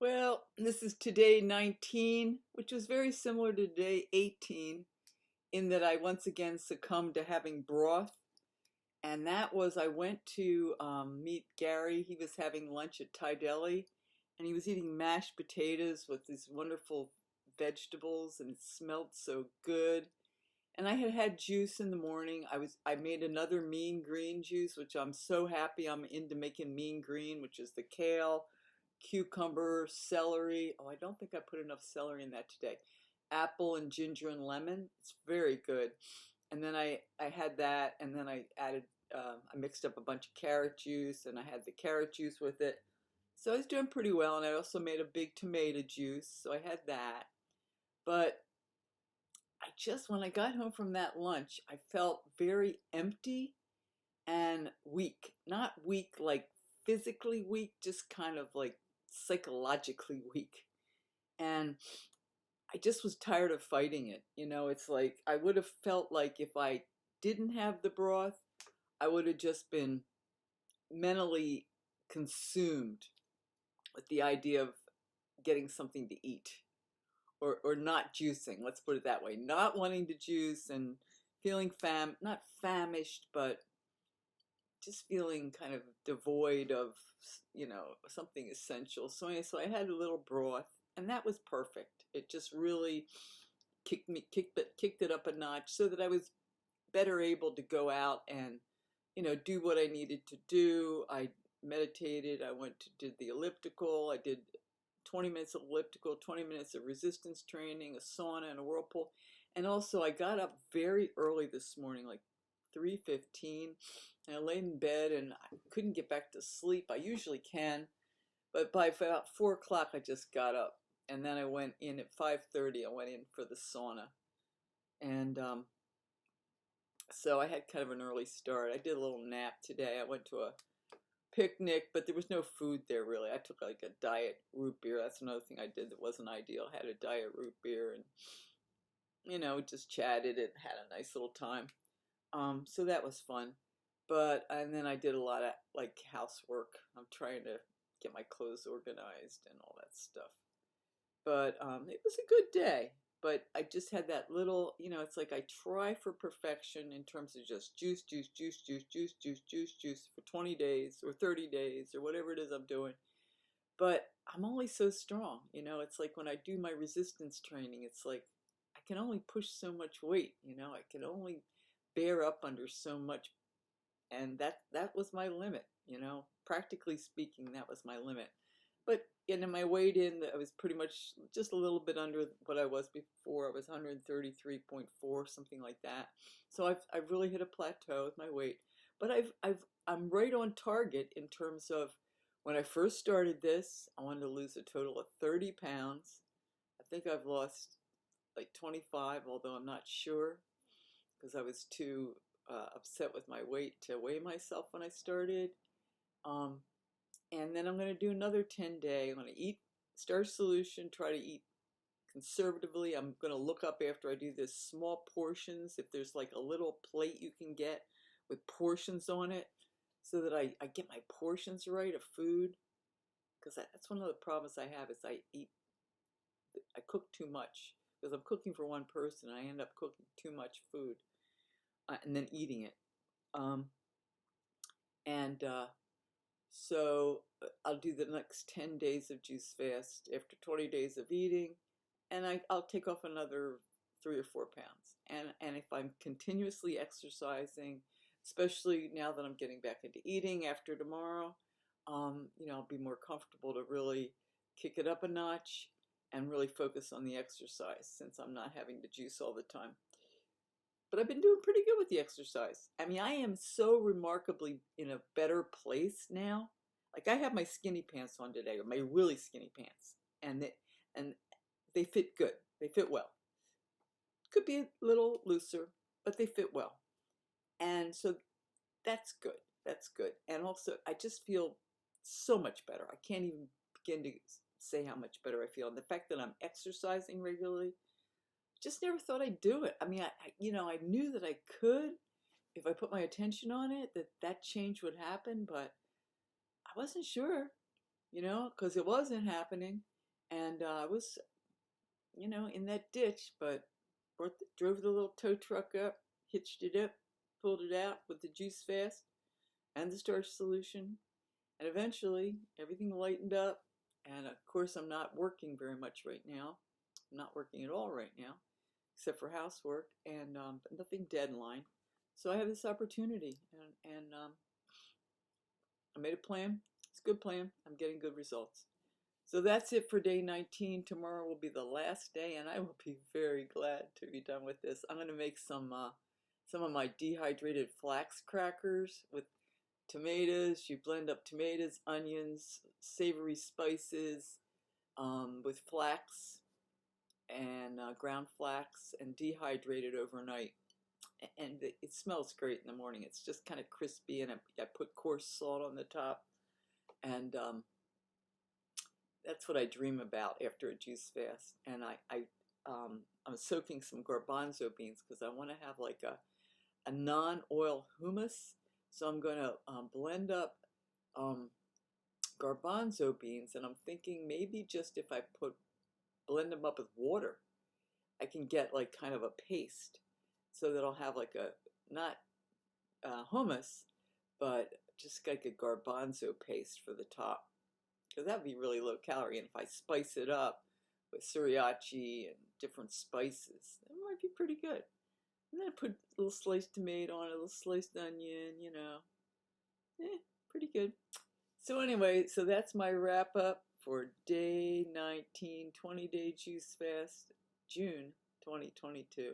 Well, this is today 19, which was very similar to day 18 in that I once again succumbed to having broth. And that was, I went to meet Gary. He was having lunch at Thai Deli and he was eating mashed potatoes with these wonderful vegetables and it smelled so good. And I had had juice in the morning. I made another mean green juice, which I'm so happy I'm into making mean green, which is the kale, cucumber, celery. Oh, I don't think I put enough celery in that today. Apple and ginger and lemon. It's very good. And then I had that, and then I added, I mixed up a bunch of carrot juice, and I had the carrot juice with it. So I was doing pretty well, and I also made a big tomato juice, so I had that. But when I got home from that lunch, I felt very empty and weak. Not weak like physically weak, just kind of like psychologically weak. And I just was tired of fighting it. It's like I would have felt like if I didn't have the broth, I would have just been mentally consumed with the idea of getting something to eat or not juicing. Let's put it that way. Not wanting to juice and feeling not famished, but just feeling kind of devoid of, something essential. So anyway, so I had a little broth, and that was perfect. It just really kicked it up a notch, so that I was better able to go out and, do what I needed to do. I meditated. I did the elliptical. I did 20 minutes of elliptical, 20 minutes of resistance training, a sauna, and a whirlpool. And also, I got up very early this morning, like 3:15, and I laid in bed and I couldn't get back to sleep. I usually can, but by about 4 o'clock I just got up, and then I went in at 5:30. I went in for the sauna, and so I had kind of an early start. I did a little nap today. I went to a picnic, but there was no food there really. I took like a diet root beer. That's another thing I did that wasn't ideal. I had a diet root beer and just chatted and had a nice little time. So that was fun. And then I did a lot of like housework. I'm trying to get my clothes organized and all that stuff. But it was a good day. But I just had that little, it's like I try for perfection in terms of just juice, juice, juice, juice, juice, juice, juice, juice for 20 days or 30 days or whatever it is I'm doing. But I'm only so strong, it's like when I do my resistance training, it's like I can only push so much weight, I can only bear up under so much, and that was my limit, practically speaking, that was my limit. But my weight I was pretty much just a little bit under what I was before. I was 133.4, something like that. So I've really hit a plateau with my weight, but I'm right on target in terms of when I first started this. I wanted to lose a total of 30 pounds. I think I've lost like 25, although I'm not sure because I was too upset with my weight to weigh myself when I started. And then I'm going to do another 10-day. I'm going to eat Starch Solution, try to eat conservatively. I'm going to look up after I do this small portions, if there's like a little plate you can get with portions on it, so that I get my portions right of food. Because that's one of the problems I have is I cook too much. Because I'm cooking for one person, I end up cooking too much food and then eating it. So I'll do the next 10 days of juice fast after 20 days of eating, and I'll take off another 3 or 4 pounds. And if I'm continuously exercising, especially now that I'm getting back into eating after tomorrow, I'll be more comfortable to really kick it up a notch and really focus on the exercise since I'm not having to juice all the time. But I've been doing pretty good with the exercise. I mean, I am so remarkably in a better place now. Like I have my skinny pants on today, or my really skinny pants, and they fit good. They fit well. Could be a little looser, but they fit well. And so that's good. That's good. And also, I just feel so much better. I can't even begin to say how much better I feel. And the fact that I'm exercising regularly, just never thought I'd do it. I mean, I knew that I could if I put my attention on it, that change would happen, but I wasn't sure. you know, because it wasn't happening. And I was, you know, in that ditch, but drove the little tow truck up, hitched it up, pulled it out with the Juice Fast and the starch solution. And eventually everything lightened up. And of course, I'm not working very much right now. I'm not working at all right now, except for housework and nothing deadline. So I have this opportunity, and I made a plan. It's a good plan. I'm getting good results. So that's it for day 19. Tomorrow will be the last day, and I will be very glad to be done with this. I'm going to make some of my dehydrated flax crackers with tomatoes. You blend up tomatoes, onions, savory spices with flax and ground flax and dehydrate it overnight. And it smells great in the morning. It's just kind of crispy, and I put coarse salt on the top. And that's what I dream about after a juice fast. And I'm soaking some garbanzo beans because I want to have like a non-oil hummus. So I'm going to blend up garbanzo beans, and I'm thinking maybe just if I blend them up with water, I can get like kind of a paste, so that I'll have like a not hummus, but just like a garbanzo paste for the top, because that'd be really low calorie. And if I spice it up with sriracha and different spices, it might be pretty good. And then I put a little sliced tomato on it, a little sliced onion, you know. Pretty good. So anyway, so that's my wrap up for day 19, 20-day juice fast, June 2022.